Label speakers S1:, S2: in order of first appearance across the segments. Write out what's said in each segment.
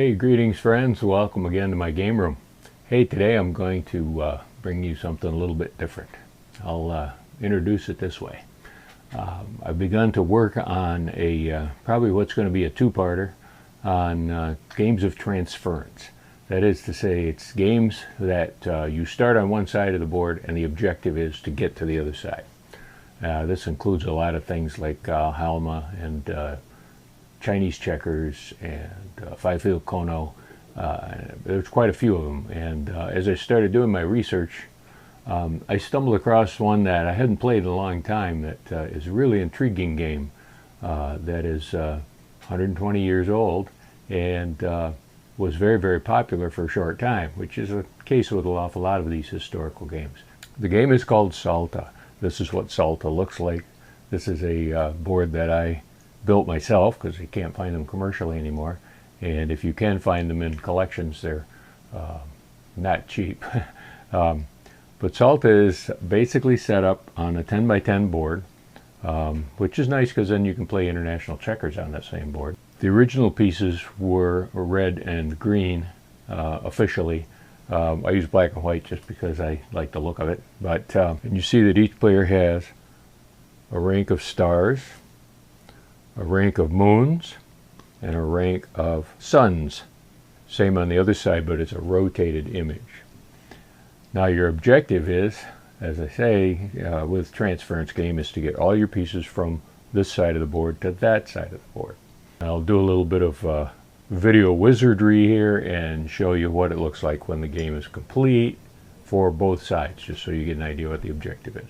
S1: Hey, greetings friends. Welcome again to my game room. Hey, today I'm going to bring you something a little bit different. I'll introduce it this way. I've begun to work on a probably what's going to be a two-parter on games of transference. That is to say, it's games that you start on one side of the board and the objective is to get to the other side. This includes a lot of things like Halma and Chinese checkers and five-field Kono. There's quite a few of them, and as I started doing my research, I stumbled across one that I hadn't played in a long time that is a really intriguing game that is 120 years old and was very, very popular for a short time, which is a case with an awful lot of these historical games. The game is called Salta. This is what Salta looks like. This is a board that I built myself because you can't find them commercially anymore, and if you can find them in collections, they're not cheap. But Salta is basically set up on a 10 by 10 board, which is nice because then you can play international checkers on that same board. The original pieces were red and green officially. I use black and white just because I like the look of it, but and you see that each player has a rank of stars, a rank of moons, and a rank of suns. Same on the other side, but it's a rotated image. Now your objective is, as I say, with transference game, is to get all your pieces from this side of the board to that side of the board. I'll do a little bit of video wizardry here and show you what it looks like when the game is complete for both sides, just so you get an idea what the objective is.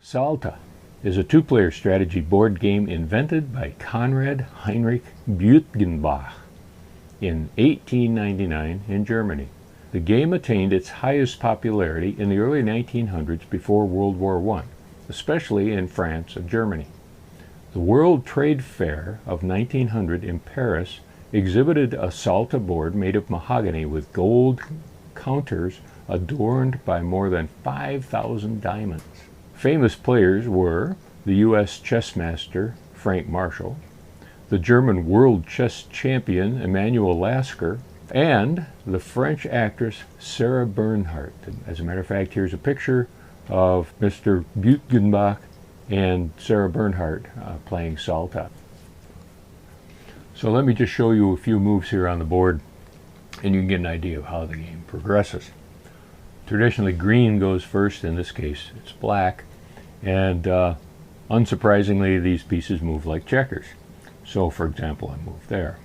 S1: Salta is a two-player strategy board game invented by Conrad Büttenbach in 1899 in Germany. The game attained its highest popularity in the early 1900s before World War I, especially in France and Germany. The World Trade Fair of 1900 in Paris exhibited a Salta board made of mahogany with gold counters adorned by more than 5,000 diamonds. Famous players were the U.S. chess master Frank Marshall, the German world chess champion Emanuel Lasker, and the French actress Sarah Bernhardt. As a matter of fact, here's a picture of Mr. Büttenbach and Sarah Bernhardt playing Salta. So let me just show you a few moves here on the board and you can get an idea of how the game progresses. Traditionally, green goes first. In this case, it's black. And unsurprisingly, these pieces move like checkers. So, for example, I move there.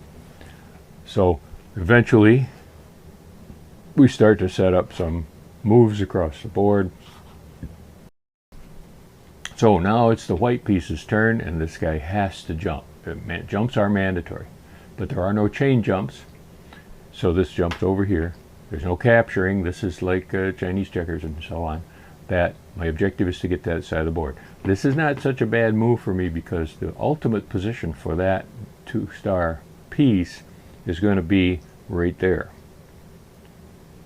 S1: So, eventually, we start to set up some moves across the board. So now it's the white piece's turn, and this guy has to jump. Jumps are mandatory, but there are no chain jumps. So this jumps over here. There's no capturing. This is like Chinese checkers and so on. That my objective is to get to that side of the board. This is not such a bad move for me because the ultimate position for that two-star piece is going to be right there.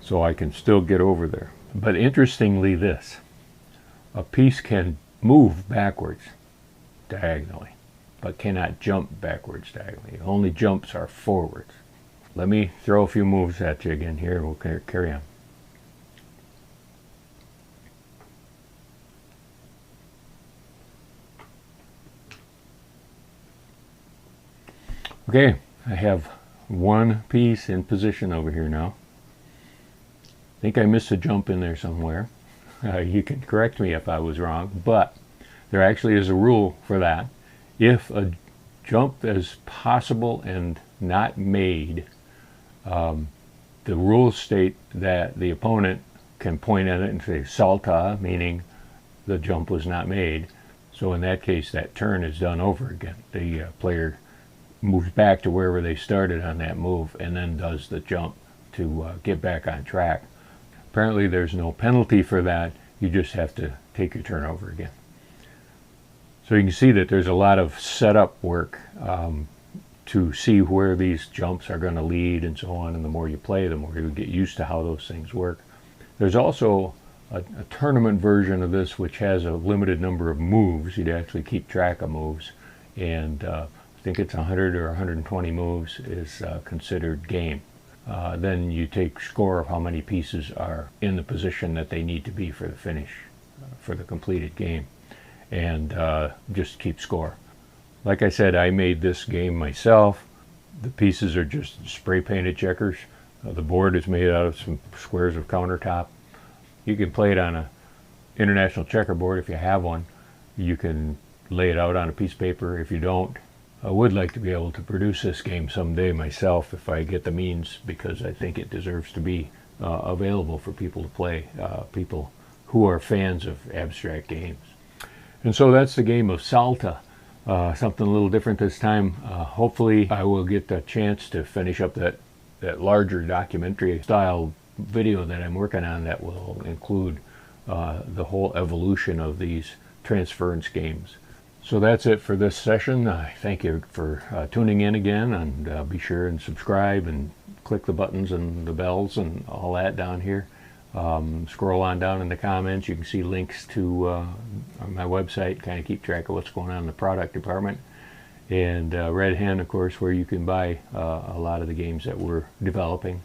S1: So I can still get over there. But interestingly, a piece can move backwards diagonally, but cannot jump backwards diagonally. Only jumps are forwards. Let me throw a few moves at you again here. We'll carry on. Okay, I have one piece in position over here now. I think I missed a jump in there somewhere. You can correct me if I was wrong, but there actually is a rule for that. If a jump is possible and not made, the rules state that the opponent can point at it and say Salta, meaning the jump was not made. So in that case, that turn is done over again. The player moves back to wherever they started on that move and then does the jump to get back on track. Apparently there's no penalty for that. You just have to take your turn over again. So you can see that there's a lot of setup work to see where these jumps are going to lead and so on, and the more you play, the more you get used to how those things work. There's also a tournament version of this which has a limited number of moves. You'd actually keep track of moves, and I think it's 100 or 120 moves, is considered game. Then you take score of how many pieces are in the position that they need to be for the finish, for the completed game, and just keep score. Like I said, I made this game myself. The pieces are just spray painted checkers. The board is made out of some squares of countertop. You can play it on a international checkerboard if you have one. You can lay it out on a piece of paper if you don't. I would like to be able to produce this game someday myself if I get the means, because I think it deserves to be available for people to play, people who are fans of abstract games. And so that's the game of Salta. Something a little different this time. Hopefully I will get a chance to finish up that larger documentary style video that I'm working on that will include the whole evolution of these transference games. So that's it for this session. Thank you for tuning in again, and be sure and subscribe and click the buttons and the bells and all that down here. Scroll on down in the comments. You can see links to my website, kind of keep track of what's going on in the product department. And Red Hen, of course, where you can buy a lot of the games that we're developing.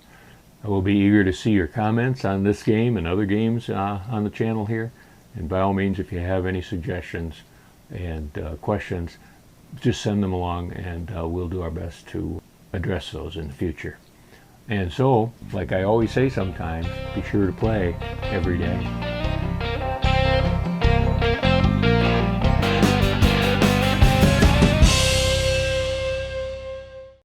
S1: I will be eager to see your comments on this game and other games on the channel here. And by all means, if you have any suggestions and questions, just send them along, and we'll do our best to address those in the future. And so, like I always say sometimes, be sure to play every day.